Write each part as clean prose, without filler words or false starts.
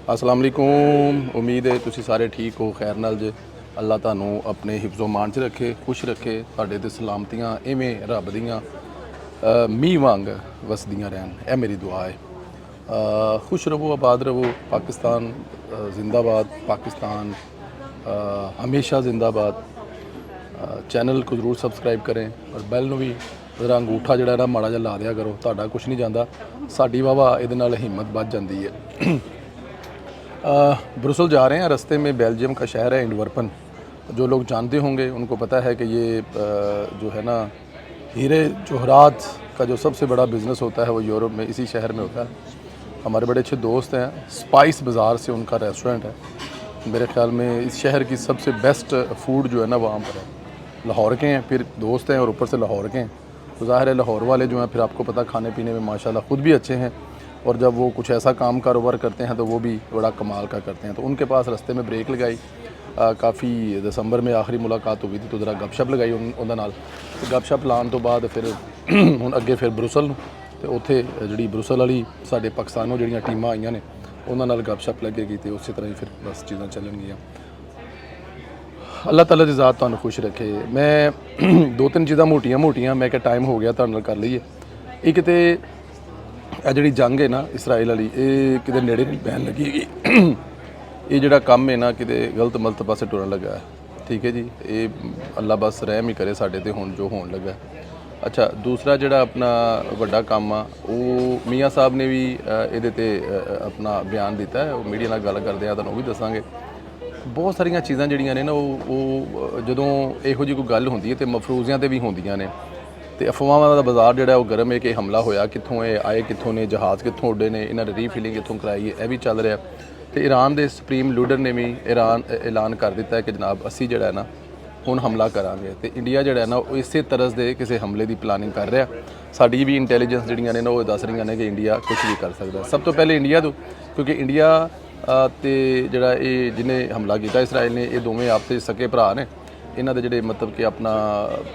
अस्सलाम वालेकुम। उम्मीद है तुसी सारे ठीक हो, खैर नाल जे। अल्लाह तुहानू अपने हिफ्ज़ो मान च रखे, खुश रखे, तुहाडे ते सलामतियां इवें रब दियां मींह वांग वसदियां रहन, यह मेरी दुआ है। खुश रवो, आबाद रवो। पाकिस्तान जिंदाबाद, पाकिस्तान हमेशा जिंदाबाद। चैनल को जरूर सबसक्राइब करें और बैल नू भी जरा अंगूठा जिहड़ा ना माड़ा जिहा ला दिया करो, तुहाडा कुछ नहीं जाता, साडी वाहवा इहदे नाल हिम्मत बध जाती है। ब्रुसल जा रहे हैं, रास्ते में बेल्जियम का शहर है एंटवर्पन। जो लोग जानते होंगे उनको पता है कि ये जो है ना हीरे जवाहरात का जो सबसे बड़ा बिज़नेस होता है वो यूरोप में इसी शहर में होता है। हमारे बड़े अच्छे दोस्त हैं, स्पाइस बाज़ार से उनका रेस्टोरेंट है। मेरे ख्याल में इस शहर की सबसे बेस्ट फूड जो है ना वहाँ पर है। लाहौर के हैं, फिर दोस्त हैं और ऊपर से लाहौर के हैं, तो ज़ाहिर है लाहौर वाले जो हैं फिर आपको पता खाने पीने में माशाल्लाह ख़ुद भी अच्छे हैं, और जब वो कुछ ऐसा काम कारोबार करते हैं तो वो भी बड़ा कमाल का करते हैं। तो उनके पास रास्ते में ब्रेक लगाई, काफ़ी दिसंबर में आखिरी मुलाकात हुई थी, तो ज़रा गपशप लगाई उन्होंने नाल। तो गपशप लाने तो बाद फिर हुण अगे फिर ब्रुसल नूं, तो उत्थे जिहड़ी ब्रुसल वाली साडे पाकिस्तानों जिहड़ियां टीमां आईयां ने उन्हां नाल गपशप लगेगी, तो उस तरह ही फिर बस चीज़ां चलणगियां। अल्लाह ताला दी ज़ात तुहानूं खुश रखे। मैं दो तीन चीज़ां मोटियां मैं क्या टाइम हो गया तुहाडे नाल कर लईए। एक तो ਇਹ ਜਿਹੜੀ ਜੰਗ ਹੈ ਨਾ ਇਸਰਾਈਲ ਵਾਲੀ, ਇਹ ਕਿਤੇ ਨੇੜੇ ਨਹੀਂ ਪੈਣ ਲੱਗੀ ਹੈਗੀ। ਇਹ ਜਿਹੜਾ ਕੰਮ ਹੈ ਨਾ ਕਿਤੇ ਗਲਤ ਮਲਤ ਪਾਸੇ ਟੁਰਨ ਲੱਗਾ ਹੈ, ਠੀਕ ਹੈ ਜੀ। ਇਹ ਅੱਲਾ ਬਸ ਰਹਿਮ ਹੀ ਕਰੇ ਸਾਡੇ ਤੇ ਹੁਣ ਜੋ ਹੋਣ ਲੱਗਾ। ਅੱਛਾ, ਦੂਸਰਾ ਜਿਹੜਾ ਆਪਣਾ ਵੱਡਾ ਕੰਮ ਆ ਉਹ ਮੀਆਂ ਸਾਹਿਬ ਨੇ ਵੀ ਇਹਦੇ ਤੇ ਆਪਣਾ ਬਿਆਨ ਦਿੱਤਾ ਹੈ, ਉਹ ਮੀਡੀਆ ਨਾਲ ਗੱਲ ਕਰਦੇ ਆ ਤੁਹਾਨੂੰ ਉਹ ਵੀ ਦੱਸਾਂਗੇ। ਬਹੁਤ ਸਾਰੀਆਂ ਚੀਜ਼ਾਂ ਜਿਹੜੀਆਂ ਨੇ ਨਾ ਉਹ ਜਦੋਂ ਇਹੋ ਜਿਹੀ ਕੋਈ ਗੱਲ ਹੁੰਦੀ ਹੈ ਤੇ ਮਫਰੂਜ਼ਿਆਂ ਤੇ ਵੀ ਹੁੰਦੀਆਂ ਨੇ, ਤੇ ਅਫਵਾਹਾਂ ਦਾ ਬਾਜ਼ਾਰ ਜਿਹੜਾ ਉਹ ਗਰਮ ਹੈ ਕਿ ਹਮਲਾ ਹੋਇਆ ਕਿੱਥੋਂ, ਇਹ ਆਏ ਕਿੱਥੋਂ ਨੇ, ਜਹਾਜ਼ ਕਿੱਥੋਂ ਉੱਡੇ ਨੇ, ਇਹਨਾਂ ਨੇ ਰੀਫਿਲਿੰਗ ਕਿੱਥੋਂ ਕਰਾਈ ਹੈ, ਇਹ ਵੀ ਚੱਲ ਰਿਹਾ। ਤੇ ਈਰਾਨ ਦੇ ਸੁਪਰੀਮ ਲੀਡਰ ਨੇ ਵੀ ਐਲਾਨ ਕਰ ਦਿੱਤਾ ਹੈ ਕਿ ਜਨਾਬ ਅਸੀਂ ਜਿਹੜਾ ਹੈ ਨਾ ਹੁਣ ਹਮਲਾ ਕਰਾਂਗੇ, ਤੇ ਇੰਡੀਆ ਜਿਹੜਾ ਹੈ ਨਾ ਉਹ ਇਸੇ ਤਰ੍ਹਾਂ ਦੇ ਕਿਸੇ ਹਮਲੇ ਦੀ ਪਲਾਨਿੰਗ ਕਰ ਰਿਹਾ। ਸਾਡੀ ਵੀ ਇੰਟੈਲੀਜੈਂਸ ਜਿਹੜੀਆਂ ਨੇ ਨਾ ਉਹ ਦੱਸ ਰਹੀਆਂ ਨੇ ਕਿ ਇੰਡੀਆ ਕੁਝ ਵੀ ਕਰ ਸਕਦਾ। ਸਭ ਤੋਂ ਪਹਿਲੇ ਇੰਡੀਆ ਤੋਂ, ਕਿਉਂਕਿ ਇੰਡੀਆ ਤੇ ਜਿਹੜਾ ਇਹ ਜਿਹਨੇ ਹਮਲਾ ਕੀਤਾ ਇਸਰਾਈਲ ਨੇ, ਇਹ ਦੋਵੇਂ ਆਪਸ ਵਿੱਚ ਸਕੇ ਭਰਾ ਨੇ। ਇਹਨਾਂ ਦੇ ਜਿਹੜੇ ਮਤਲਬ ਕਿ ਆਪਣਾ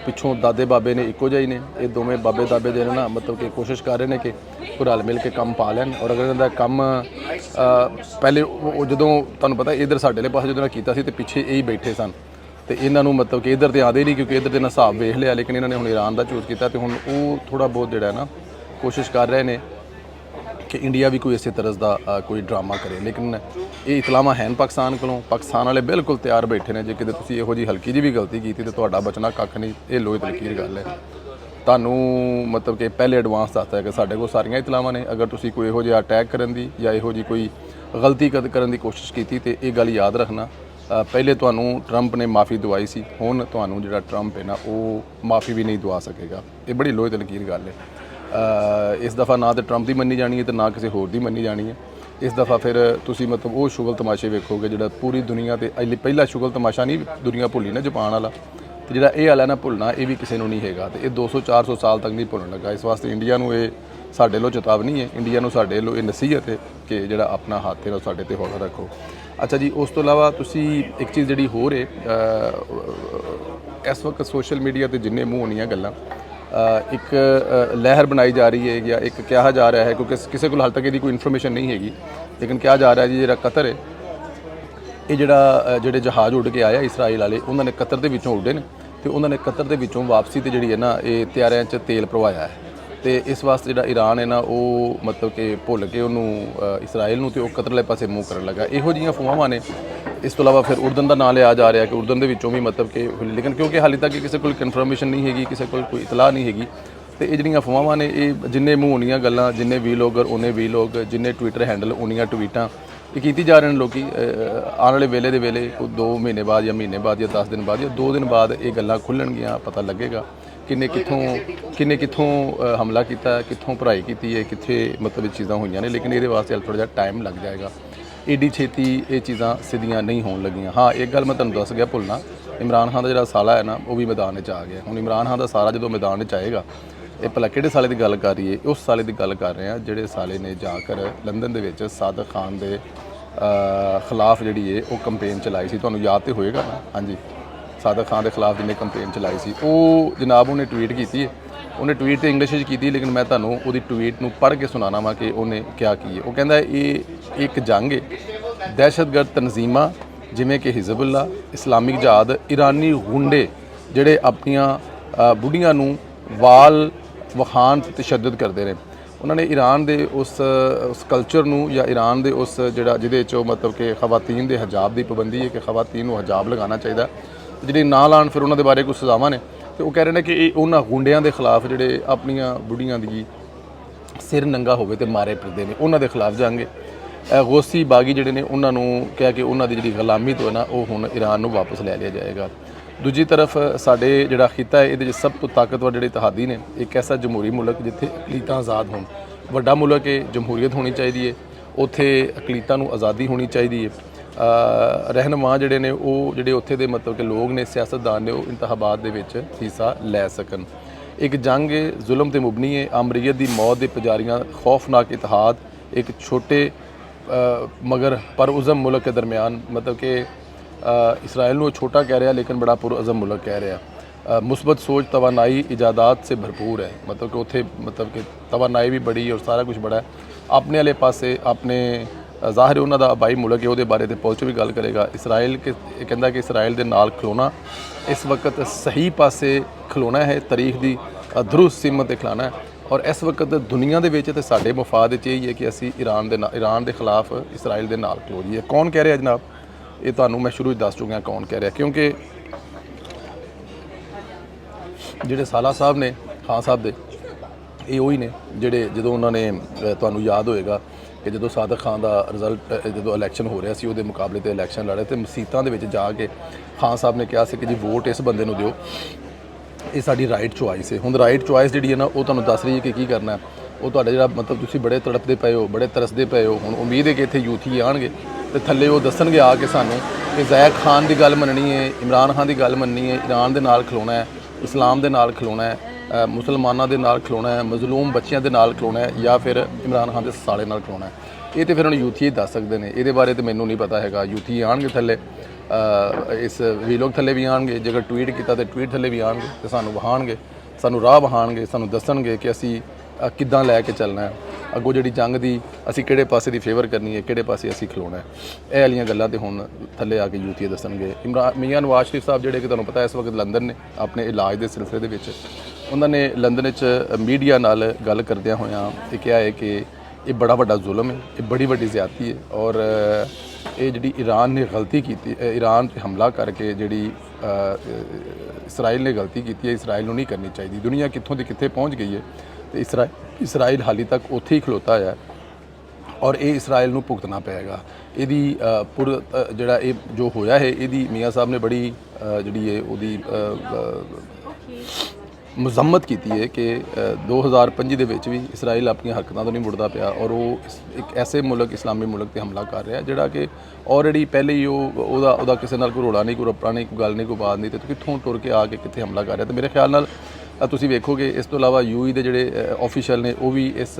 ਪਿੱਛੋਂ ਦਾਦੇ ਬਾਬੇ ਨੇ ਇੱਕੋ ਜਿਹੇ ਨੇ, ਇਹ ਦੋਵੇਂ ਬਾਬੇ ਦਾਬੇ ਦੇ ਨਾ ਮਤਲਬ ਕਿ ਕੋਸ਼ਿਸ਼ ਕਰ ਰਹੇ ਨੇ ਕਿ ਉਹ ਰਲ ਮਿਲ ਕੇ ਕੰਮ ਪਾ ਲੈਣ। ਔਰ ਅਗਰ ਇਹਨਾਂ ਦਾ ਕੰਮ ਪਹਿਲੇ ਉਹ ਜਦੋਂ ਤੁਹਾਨੂੰ ਪਤਾ ਇੱਧਰ ਸਾਡੇ ਵਾਲੇ ਪਾਸੇ ਜਦੋਂ ਕੀਤਾ ਸੀ ਤੇ ਪਿੱਛੇ ਇਹ ਹੀ ਬੈਠੇ ਸਨ, ਤੇ ਇਹਨਾਂ ਨੂੰ ਮਤਲਬ ਕਿ ਇੱਧਰ ਤੇ ਆਉਂਦੇ ਨਹੀਂ ਕਿਉਂਕਿ ਇੱਧਰ ਦੇ ਨਾਲ ਹਿਸਾਬ ਵੇਖ ਲਿਆ, ਲੇਕਿਨ ਇਹਨਾਂ ਨੇ ਹੁਣ ਈਰਾਨ ਦਾ ਚੂਜ਼ ਕੀਤਾ ਤੇ ਹੁਣ ਉਹ ਥੋੜ੍ਹਾ ਬਹੁਤ ਜਿਹੜਾ ਨਾ ਕੋਸ਼ਿਸ਼ ਕਰ ਰਹੇ ਨੇ कि इंडिया भी कोई इस तरह का कोई ड्रामा करे। लेकिन ये इतलावां हैं पाकिस्तान कोलों, पाकिस्तान वाले बिल्कुल तैयार बैठे ने, जे किते तुसीं इहो जी हल्की जी भी गलती की तो तुहाडा बचना कख नहीं। ये लोहे दी लकीर गल है। तुहानूं मतलब कि पहले एडवांस दसदा है कि साडे कोल सारियां इतलावां ने, अगर तुसीं कोई इहो जिहा अटैक करन दी या इहो जी कोई गलती करन दी कोशिश कीती तो ये गल याद रखना, पहले तुहानूं ट्रंप ने माफ़ी दवाई सी, हुण तुहानूं जिहड़ा ट्रंप है ना वो माफ़ी भी नहीं दवा सकेगा। ये बड़ी लोहे दी लकीर गल है। इस दफ़ा ना तो ट्रंप की मनी जानी है तो ना किसी होर की मनी जानी है। इस दफ़ा फिर तुसी मतलब वो शुगल तमाशे वेखोगे जो पूरी दुनिया ते पहला शुगल तमाशा नहीं दुनिया भुली ना जापान वाला, तो जो ये वाला ना भुलना ये भी किसी को नहीं है। तो ये 200-400 साल तक नहीं भुलन लगा। इस वास्ते इंडिया को ये साढ़े लो चेतावनी है, इंडिया को साढ़े लो ये नसीहत है कि जो अपना हाथ है साढ़े ते हौला रखो। अच्छा जी, उस तो इलावा तुसी एक चीज़ जी होर है, इस वक्त सोशल मीडिया पर जिन्ने मूँह होनियां गल्लां एक लहर बनाई जा रही है या एक कहा जा रहा है, क्योंकि किसी को हाल तक यदि कोई इन्फॉर्मेशन नहीं हैगी, लेकिन कहा जा रहा है जी जो कतर है ये जोड़े जहाज़ उड़ के आया इसराइल वाले उन्होंने कतर के विचों उड़े ने, तो उन्होंने कतर के विचों वापसी तो जी है ना ये तैयारियां च तेल भरवाया है। तो इस वास्ते जो ईरान है ना वो मतलब कि भुल के उन्होंने इसराइल नूं तो कतर वाले पासे मूँह करन लगा। इहो जिहियां अफवाहां ने। इस तो इलावा फिर उर्दन का नाम लिया जा रहा है कि उर्दन के भी मतलब कि, लेकिन क्योंकि हाले तक किसी को कन्फर्मेशन नहीं हैगी, किसी को कोई इतलाह नहीं हैगी, तो ये जिहड़ियां अफवाहां ने ये जिन्ने मूँह होनियां गल्लां, जिन्ने वी लोग उन्ने वी लोग, जिन्ने ट्विटर हैंडल उन्नियां ट्वीटां ये की जा रहे हैं लोग। आने वाले वेले दे वेले 2 महीने बाद या महीने बाद या 10 दिन बाद या 2 दिन बाद ये गल्लां खुल्लणगियां, पता लगेगा किन्ने कित्थों हमला किया, कित्थों भराई की है, कित्थे मतलब चीज़ां हुई ने। लेकिन ये वास्ते थोड़ा जिहा टाइम लग जाएगा, एडी छेती ये चीज़ां सीधियां नहीं होने लगियां। हाँ एक गल मैं तुहानूं दस गया भुलना, इमरान खान का जो साला है ना वो भी मैदान आ गया। हुण इमरान खान का साला जो मैदान आएगा, ये भला किहड़े साले की गल कर रही है, उस साले की गल कर रहे हैं जिहड़े साले ने जाकर लंदन दे विच सादिक खान के खिलाफ जिहड़ी है वो कंपेन चलाई सी। तुहानूं याद तो होएगा ना, हाँ जी, सादिक खान के खिलाफ जिन्हें कंपेन चलाई सी वो जनाब उन्हें ट्वीट की है। उन्हें ट्वीट तो इंग्लिश की, लेकिन मैं तुहानूं उहदी ट्वीट नूं पढ़ के सुनाना वा कि उन्हें क्या की है। वो कहंदा ये एक जंग है ਦਹਿਸ਼ਤਗਰਦ ਤਨਜ਼ੀਮਾਂ ਜਿਵੇਂ ਕਿ ਹਿਜ਼ਬੁੱਲਾ, ਇਸਲਾਮਿਕ ਜਿਹਾਦ, ਇਰਾਨੀ ਗੁੰਡੇ ਜਿਹੜੇ ਆਪਣੀਆਂ ਬੁੱਢੀਆਂ ਨੂੰ ਵਾਲ ਵਿਖਾਉਣ ਤੇ ਤਸ਼ੱਦਦ ਕਰਦੇ ਨੇ। ਉਹਨਾਂ ਨੇ ਈਰਾਨ ਦੇ ਉਸ ਕਲਚਰ ਨੂੰ ਜਾਂ ਈਰਾਨ ਦੇ ਉਸ ਜਿਹਦੇ 'ਚ ਮਤਲਬ ਕਿ ਖਵਾਤੀਨ ਦੇ ਹਿਜਾਬ ਦੀ ਪਾਬੰਦੀ ਹੈ ਕਿ ਖਵਾਤੀਨ ਨੂੰ ਹਿਜਾਬ ਲਗਾਉਣਾ ਚਾਹੀਦਾ, ਜਿਹੜੇ ਨਾ ਲਾਉਣ ਫਿਰ ਉਹਨਾਂ ਦੇ ਬਾਰੇ ਕੁਝ ਸਜ਼ਾਵਾਂ ਨੇ। ਤੇ ਉਹ ਕਹਿ ਰਹੇ ਨੇ ਕਿ ਇਹ ਉਹਨਾਂ ਗੁੰਡਿਆਂ ਦੇ ਖਿਲਾਫ ਜਿਹੜੇ ਆਪਣੀਆਂ ਬੁੱਢੀਆਂ ਦੀ ਸਿਰ ਨੰਗਾ ਹੋਵੇ ਤੇ ਮਾਰੇ ਫਿਰਦੇ ਨੇ, ਉਹਨਾਂ ਦੇ ਖਿਲਾਫ ਜਾਂਗੇ। ਗੌਸੀ ਬਾਗੀ ਜਿਹੜੇ ਨੇ ਉਹਨਾਂ ਨੂੰ ਕਿਹਾ ਕਿ ਉਹਨਾਂ ਦੀ ਜਿਹੜੀ ਗੁਲਾਮੀ ਤੋਂ ਨਾ ਉਹ ਹੁਣ ਈਰਾਨ ਨੂੰ ਵਾਪਸ ਲੈ ਲਿਆ ਜਾਏਗਾ। ਦੂਜੀ ਤਰਫ ਸਾਡੇ ਜਿਹੜਾ ਖਿੱਤਾ ਹੈ ਇਹਦੇ 'ਚ ਸਭ ਤੋਂ ਤਾਕਤਵਰ ਜਿਹੜੇ ਇਤਿਹਾਦੀ ਨੇ, ਇੱਕ ਐਸਾ ਜਮਹੂਰੀ ਮੁਲਕ ਜਿੱਥੇ ਅਕਲੀਤਾਂ ਆਜ਼ਾਦ ਹੋਣ, ਵੱਡਾ ਮੁਲਕ ਹੈ, ਜਮਹੂਰੀਅਤ ਹੋਣੀ ਚਾਹੀਦੀ ਹੈ, ਉੱਥੇ ਅਕਲੀਤਾਂ ਨੂੰ ਆਜ਼ਾਦੀ ਹੋਣੀ ਚਾਹੀਦੀ ਹੈ। ਰਹਿਨੁਮਾ ਜਿਹੜੇ ਨੇ ਉਹ ਜਿਹੜੇ ਉੱਥੇ ਦੇ ਮਤਲਬ ਕਿ ਲੋਕ ਨੇ, ਸਿਆਸਤਦਾਨ ਨੇ, ਉਹ ਇੰਤਖਾਬਾਤ ਦੇ ਵਿੱਚ ਹਿੱਸਾ ਲੈ ਸਕਣ। ਇੱਕ ਜੰਗ ਜ਼ੁਲਮ ਤੇ ਮੁਬਨੀ ਹੈ, ਅਮਰੀਅਤ ਦੀ ਮੌਤ ਦੇ ਪੁਜਾਰੀਆਂ, ਖੌਫਨਾਕ ਇਤਿਹਾਦ, ਇੱਕ ਛੋਟੇ ਮਗਰ ਪਰਉਜ਼ਮ ਮੁਲਕ ਦੇ ਦਰਮਿਆਨ, ਮਤਲਬ ਕਿ इसराइल ਨੂੰ छोटा कह रहा लेकिन बड़ा पुरअज़म मुल्क कह रहा। मुस्बत सोच, तवानाई, इजादात से भरपूर है, मतलब कि उत्थे मतलब कि तवानाई भी बड़ी और सारा कुछ बड़ा है। अपने वाले पासे अपने ਜ਼ਾਹਿਰ ਉਹਨਾਂ ਦਾ ਆਬਾਈ ਮੁਲਕ ਹੈ, ਉਹਦੇ ਬਾਰੇ ਤੇ ਪਹੁੰਚ ਵੀ ਗੱਲ ਕਰੇਗਾ। इसराइल के ਕਹਿੰਦਾ ਕਿ इसराइल ਦੇ ਨਾਲ ਖਲੋਣਾ ਇਸ ਵਕਤ ਸਹੀ ਪਾਸੇ ਖਲੋਣਾ ਹੈ, ਤਾਰੀਖ ਦੀ ਦਰੁਸਤ ਸੀਮਤ ਤੇ ਖਲਾਣਾ ਹੈ। ਔਰ ਇਸ ਵਕਤ ਦੁਨੀਆ ਦੇ ਵਿੱਚ ਤੇ ਸਾਡੇ ਮਫਾਦ ਵਿੱਚ ਇਹ ਹੀ ਹੈ ਕਿ ਅਸੀਂ ਈਰਾਨ ਦੇ ਖਿਲਾਫ इसराइल ਦੇ ਨਾਲ ਖਲੋ ਜਾਈਏ। ਕੌਣ ਕਹਿ ਰਿਹਾ ਜਨਾਬ? ਇਹ ਤੁਹਾਨੂੰ ਮੈਂ ਸ਼ੁਰੂ 'ਚ ਦੱਸ ਚੁੱਕਿਆ ਕੌਣ ਕਹਿ ਰਿਹਾ, ਕਿਉਂਕਿ ਜਿਹੜੇ ਸਾਲਾ ਸਾਹਿਬ ਨੇ ਖਾਨ ਸਾਹਿਬ ਦੇ, ਇਹ ਉਹੀ ਨੇ ਜਿਹੜੇ ਜਦੋਂ ਉਹਨਾਂ ਨੇ ਤੁਹਾਨੂੰ ਯਾਦ ਹੋਏਗਾ ਕਿ ਜਦੋਂ ਸਾਦਕ ਖਾਨ ਦਾ ਰਿਜ਼ਲਟ ਜਦੋਂ ਇਲੈਕਸ਼ਨ ਹੋ ਰਿਹਾ ਸੀ ਉਹਦੇ ਮੁਕਾਬਲੇ ਤੇ ਇਲੈਕਸ਼ਨ ਲੜੇ ਤੇ ਮਸੀਤਾਂ ਦੇ ਵਿੱਚ ਜਾ ਕੇ ਖਾਨ ਸਾਹਿਬ ਨੇ ਕਿਹਾ ਸੀ ਕਿ ਜੀ ਵੋਟ ਇਸ ਬੰਦੇ ਨੂੰ ਦਿਓ, ਇਹ ਸਾਡੀ ਰਾਈਟ ਚੁਆਇਸ ਹੈ। ਹੁਣ ਰਾਈਟ ਚੁਆਇਸ ਜਿਹੜੀ ਹੈ ਨਾ ਉਹ ਤੁਹਾਨੂੰ ਦੱਸ ਰਹੀ ਹੈ ਕਿ ਕੀ ਕਰਨਾ। ਉਹ ਤੁਹਾਡਾ ਜਿਹੜਾ ਮਤਲਬ ਤੁਸੀਂ ਬੜੇ ਤੜਪਦੇ ਪਏ ਹੋ, ਬੜੇ ਤਰਸਦੇ ਪਏ ਹੋ। ਹੁਣ ਉਮੀਦ ਹੈ ਕਿ ਇੱਥੇ ਯੂਥ ਹੀ ਆਉਣਗੇ ਤੇ ਥੱਲੇ ਉਹ ਦੱਸਣਗੇ ਆ ਕੇ ਸਾਨੂੰ ਕਿ ਜ਼ਾਇਦ ਖਾਨ ਦੀ ਗੱਲ ਮੰਨਣੀ ਹੈ, ਇਮਰਾਨ ਖਾਨ ਦੀ ਗੱਲ ਮੰਨਣੀ ਹੈ, ਈਰਾਨ ਦੇ ਨਾਲ ਖਲੋਣਾ ਹੈ, ਇਸਲਾਮ ਦੇ ਨਾਲ ਖਲੋਣਾ ਹੈ, ਮੁਸਲਮਾਨਾਂ ਦੇ ਨਾਲ ਖਲੋਣਾ ਹੈ, ਮਜ਼ਲੂਮ ਬੱਚਿਆਂ ਦੇ ਨਾਲ ਖਲੋਣਾ ਹੈ, ਜਾਂ ਫਿਰ ਇਮਰਾਨ ਖਾਨ ਦੇ ਸਾਲੇ ਨਾਲ ਖਲੋਣਾ ਹੈ। ਇਹ ਤਾਂ ਫਿਰ ਹੁਣ ਯੂਥੀ ਹੀ ਦੱਸ ਸਕਦੇ ਨੇ, ਇਹਦੇ ਬਾਰੇ ਤਾਂ ਮੈਨੂੰ ਨਹੀਂ ਪਤਾ ਹੈਗਾ। ਯੂਥੀ ਆਉਣਗੇ ਥੱਲੇ, ਇਸ ਵੀਲੋਗ ਥੱਲੇ ਵੀ ਆਉਣਗੇ, ਜੇਕਰ ਟਵੀਟ ਕੀਤਾ ਤਾਂ ਟਵੀਟ ਥੱਲੇ ਵੀ ਆਉਣਗੇ ਤੇ ਸਾਨੂੰ ਵਹਾਉਣਗੇ, ਸਾਨੂੰ ਰਾਹ ਵਹਾਉਣਗੇ, ਸਾਨੂੰ ਦੱਸਣਗੇ ਕਿ ਅਸੀਂ ਕਿੱਦਾਂ ਲੈ ਕੇ ਚੱਲਣਾ ਹੈ ਅੱਗੋਂ, ਜਿਹੜੀ ਜੰਗ ਦੀ ਅਸੀਂ ਕਿਹੜੇ ਪਾਸੇ ਦੀ ਫੇਵਰ ਕਰਨੀ ਹੈ, ਕਿਹੜੇ ਪਾਸੇ ਅਸੀਂ ਖਲੋਣਾ ਹੈ। ਇਹ ਵਾਲੀਆਂ ਗੱਲਾਂ ਤੇ ਹੁਣ ਥੱਲੇ ਆ ਕੇ ਯੂਥੀ ਦੱਸਣਗੇ। ਮੀਆਂ ਨਵਾਜ਼ ਸ਼ਰੀਫ ਸਾਹਿਬ ਜਿਹੜੇ ਕਿ ਤੁਹਾਨੂੰ ਪਤਾ ਇਸ ਵਕਤ ਲੰਡਨ ਨੇ ਆਪਣੇ ਇਲਾਜ ਦੇ ਸਿਲਸਿਲੇ ਦੇ ਵਿੱਚ, ਉਹਨਾਂ ਨੇ ਲੰਡਨ ਵਿੱਚ ਮੀਡੀਆ ਨਾਲ ਗੱਲ ਕਰਦਿਆਂ ਹੋਇਆਂ ਇਹ ਕਿਹਾ ਹੈ ਕਿ ਇਹ ਬੜਾ ਵੱਡਾ ਜ਼ੁਲਮ ਹੈ, ਇਹ ਬੜੀ ਵੱਡੀ ਜ਼ਿਆਦਤੀ ਹੈ ਔਰ ਇਹ ਜਿਹੜੀ ਈਰਾਨ ਨੇ ਗਲਤੀ ਕੀਤੀ, ਈਰਾਨ 'ਤੇ ਹਮਲਾ ਕਰਕੇ ਜਿਹੜੀ इसराइल ਨੇ ਗਲਤੀ ਕੀਤੀ ਹੈ, इसराइल ਨੂੰ ਨਹੀਂ ਕਰਨੀ ਚਾਹੀਦੀ। ਦੁਨੀਆ ਕਿੱਥੋਂ ਦੀ ਕਿੱਥੇ ਪਹੁੰਚ ਗਈ ਹੈ ਤੇ इसराइल ਹਾਲੇ ਤੱਕ ਉੱਥੇ ਹੀ ਖਲੋਤਾ ਹੈ ਔਰ ਇਹ इसराइल ਨੂੰ ਭੁਗਤਣਾ ਪਏਗਾ। ਇਹਦੀ ਜਿਹੜਾ ਇਹ ਜੋ ਹੋਇਆ ਹੈ ਇਹਦੀ ਮੀਆਂ ਸਾਹਿਬ ਨੇ ਬੜੀ ਜਿਹੜੀ ਹੈ ਉਹਦੀ ਮੁਜ਼ੰਮਤ ਕੀਤੀ ਹੈ ਕਿ 2025 ਦੇ ਵਿੱਚ ਵੀ इसराइल ਆਪਣੀਆਂ ਹਰਕਤਾਂ ਤੋਂ ਨਹੀਂ ਮੁੜਦਾ ਪਿਆ ਔਰ ਉਹ ਇੱਕ ਐਸੇ ਮੁਲਕ, ਇਸਲਾਮੀ ਮੁਲਕ 'ਤੇ ਹਮਲਾ ਕਰ ਰਿਹਾ ਜਿਹੜਾ ਕਿ ਆਲਰੇਡੀ ਪਹਿਲੇ ਹੀ ਉਹਦਾ ਕਿਸੇ ਨਾਲ ਕੋਈ ਰੋਲਾ ਨਹੀਂ, ਕੋਈ ਰੱਪੜਾ ਨਹੀਂ, ਕੋਈ ਗੱਲ ਨਹੀਂ, ਕੋਈ ਬਾਤ ਨਹੀਂ, ਤੇ ਕਿੱਥੋਂ ਟੁਰ ਕੇ ਆ ਕੇ ਕਿੱਥੇ ਹਮਲਾ ਕਰ ਰਿਹਾ। ਤੇ ਮੇਰੇ ਖਿਆਲ ਨਾਲ ਤੁਸੀਂ ਵੇਖੋਗੇ ਇਸ ਤੋਂ ਇਲਾਵਾ UAE ਦੇ ਜਿਹੜੇ ਆਫੀਸ਼ੀਅਲ ਨੇ ਉਹ ਵੀ ਇਸ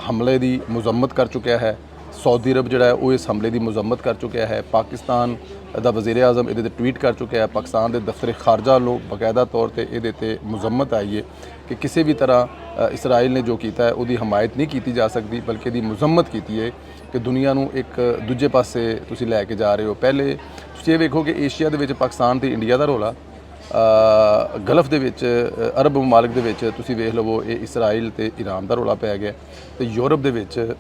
ਹਮਲੇ ਦੀ ਮੁਜ਼ੰਮਤ ਕਰ ਚੁੱਕਿਆ ਹੈ। ਸਾਊਦੀ ਅਰਬ ਜਿਹੜਾ ਹੈ ਉਹ ਇਸ ਹਮਲੇ ਦੀ ਮੁਜ਼ੰਮਤ ਕਰ ਚੁੱਕਿਆ ਹੈ। ਪਾਕਿਸਤਾਨ ਦਾ ਵਜ਼ੀਰ ਆਜ਼ਮ ਇਹਦੇ 'ਤੇ ਟਵੀਟ ਕਰ ਚੁੱਕਿਆ ਹੈ। ਪਾਕਿਸਤਾਨ ਦੇ ਦਫ਼ਤਰ ਖਾਰਜਾ ਵੱਲੋਂ ਬਾਕਾਇਦਾ ਤੌਰ 'ਤੇ ਇਹਦੇ 'ਤੇ ਮੁਜ਼ੰਮਤ ਆਈ ਹੈ ਕਿ ਕਿਸੇ ਵੀ ਤਰ੍ਹਾਂ इसराइल ਨੇ ਜੋ ਕੀਤਾ ਹੈ ਉਹਦੀ ਹਮਾਇਤ ਨਹੀਂ ਕੀਤੀ ਜਾ ਸਕਦੀ, ਬਲਕਿ ਇਹਦੀ ਮੁਜ਼ੰਮਤ ਕੀਤੀ ਹੈ ਕਿ ਦੁਨੀਆ ਨੂੰ ਇੱਕ ਦੂਜੇ ਪਾਸੇ ਤੁਸੀਂ ਲੈ ਕੇ ਜਾ ਰਹੇ ਹੋ। ਪਹਿਲੇ ਤੁਸੀਂ ਇਹ ਵੇਖੋ ਕਿ ਏਸ਼ੀਆ ਦੇ ਵਿੱਚ ਪਾਕਿਸਤਾਨ ਤੇ ਇੰਡੀਆ ਦਾ ਰੌਲਾ, ਗਲਫ ਦੇ ਵਿੱਚ ਅਰਬ ਮਮਾਲਿਕ ਦੇ ਵਿੱਚ ਤੁਸੀਂ ਵੇਖ ਲਵੋ ਇਹ इसराइल ਤੇ ਈਰਾਨ ਦਾ ਰੌਲਾ ਪੈ ਗਿਆ, ਤੇ ਯੂਰਪ ਦੇ ਵਿੱਚ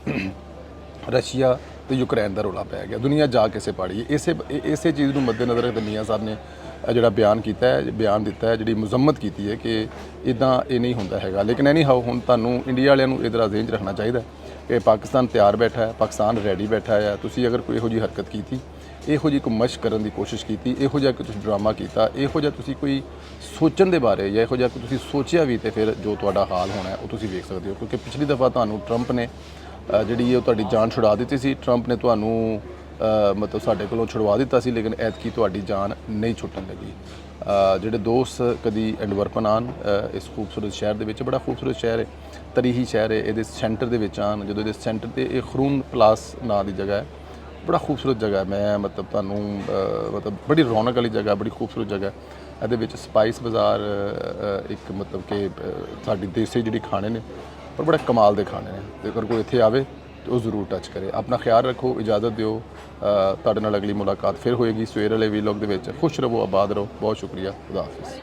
ਰਸ਼ੀਆ ਤੇ ਯੂਕਰੇਨ ਦਾ ਰੌਲਾ ਪੈ ਗਿਆ। ਦੁਨੀਆ ਜਾ ਕਿਸੇ ਪਾੜੀ ਇਸੇ ਚੀਜ਼ ਨੂੰ ਮੱਦੇਨਜ਼ਰ ਰੱਖਦੇ ਮੀਆਂ ਸਾਹਿਬ ਨੇ ਜਿਹੜਾ ਬਿਆਨ ਕੀਤਾ ਹੈ, ਬਿਆਨ ਦਿੱਤਾ ਹੈ, ਜਿਹੜੀ ਮੁਜ਼ੰਮਤ ਕੀਤੀ ਹੈ ਕਿ ਇੱਦਾਂ ਇਹ ਨਹੀਂ ਹੁੰਦਾ ਹੈਗਾ। ਲੇਕਿਨ ਐਨੀ ਹਾਓ ਹੁਣ ਤੁਹਾਨੂੰ ਇੰਡੀਆ ਵਾਲਿਆਂ ਨੂੰ ਇਹਦਾ ਜ਼ੇਨ 'ਚ ਰੱਖਣਾ ਚਾਹੀਦਾ ਕਿ ਪਾਕਿਸਤਾਨ ਤਿਆਰ ਬੈਠਾ ਹੈ, ਪਾਕਿਸਤਾਨ ਰੈਡੀ ਬੈਠਾ ਹੈ। ਤੁਸੀਂ ਅਗਰ ਕੋਈ ਇਹੋ ਜਿਹੀ ਹਰਕਤ ਕੀਤੀ, ਇਹੋ ਜਿਹੀ ਕੋਈ ਮਸ਼ਕ ਕਰਨ ਦੀ ਕੋਸ਼ਿਸ਼ ਕੀਤੀ, ਇਹੋ ਜਿਹਾ ਕਿ ਤੁਸੀਂ ਡਰਾਮਾ ਕੀਤਾ, ਇਹੋ ਜਿਹਾ ਤੁਸੀਂ ਕੋਈ ਸੋਚਣ ਦੇ ਬਾਰੇ ਜਾਂ ਇਹੋ ਜਿਹਾ ਕਿ ਤੁਸੀਂ ਸੋਚਿਆ ਵੀ, ਤੇ ਫਿਰ ਜੋ ਤੁਹਾਡਾ ਹਾਲ ਹੋਣਾ ਉਹ ਤੁਸੀਂ ਵੇਖ ਸਕਦੇ ਹੋ। ਕਿਉਂਕਿ ਪਿਛਲੀ ਦਫਾ ਤੁਹਾਨੂੰ ਟਰੰਪ ਨੇ ਜਿਹੜੀ ਉਹ ਤੁਹਾਡੀ ਜਾਨ ਛੁਡਾ ਦਿੱਤੀ ਸੀ, ਟਰੰਪ ਨੇ ਤੁਹਾਨੂੰ ਮਤਲਬ ਸਾਡੇ ਕੋਲੋਂ ਛੁਡਵਾ ਦਿੱਤਾ ਸੀ, ਲੇਕਿਨ ਐਤਕੀ ਤੁਹਾਡੀ ਜਾਨ ਨਹੀਂ ਛੁੱਟਣ ਲੱਗੀ। ਜਿਹੜੇ ਦੋਸਤ ਕਦੀ ਐਂਟਵਰਪਨ ਆਉਣ ਇਸ ਖੂਬਸੂਰਤ ਸ਼ਹਿਰ ਦੇ ਵਿੱਚ, ਬੜਾ ਖੂਬਸੂਰਤ ਸ਼ਹਿਰ ਹੈ, ਤਰੀਹੀ ਸ਼ਹਿਰ ਹੈ, ਇਹਦੇ ਸੈਂਟਰ ਦੇ ਵਿੱਚ ਆਉਣ, ਜਦੋਂ ਇਹਦੇ ਸੈਂਟਰ 'ਤੇ ਇਹ ਖਰੂਨ ਪਲਾਸ ਨਾਂ ਦੀ ਜਗ੍ਹਾ ਹੈ, ਬੜਾ ਖੂਬਸੂਰਤ ਜਗ੍ਹਾ ਹੈ। ਮੈਂ ਮਤਲਬ ਤੁਹਾਨੂੰ ਮਤਲਬ ਬੜੀ ਰੌਣਕ ਵਾਲੀ ਜਗ੍ਹਾ, ਬੜੀ ਖੂਬਸੂਰਤ ਜਗ੍ਹਾ। ਇਹਦੇ ਵਿੱਚ ਸਪਾਈਸ ਬਾਜ਼ਾਰ ਇੱਕ ਮਤਲਬ ਕਿ ਸਾਡੀ ਦੇਸੀ ਜਿਹੜੀ ਖਾਣੇ ਨੇ ਪਰ ਬੜੇ ਕਮਾਲ ਦੇ ਖਾਣੇ ਨੇ। ਤੇ ਅਗਰ ਕੋਈ ਇੱਥੇ ਆਵੇ ਤੇ ਉਹ ਜ਼ਰੂਰ ਟੱਚ ਕਰੇ। ਆਪਣਾ ਖਿਆਲ ਰੱਖੋ, ਇਜਾਜ਼ਤ ਦਿਓ, ਤੁਹਾਡੇ ਨਾਲ ਅਗਲੀ ਮੁਲਾਕਾਤ ਫਿਰ ਹੋਏਗੀ ਸਵੇਰ ਵਾਲੇ ਵੀਲੌਗ ਦੇ ਵਿੱਚ। ਖੁਸ਼ ਰਹੋ, ਆਬਾਦ ਰਹੋ। ਬਹੁਤ ਸ਼ੁਕਰੀਆ, ਖੁਦਾ ਹਾਫਿਜ਼।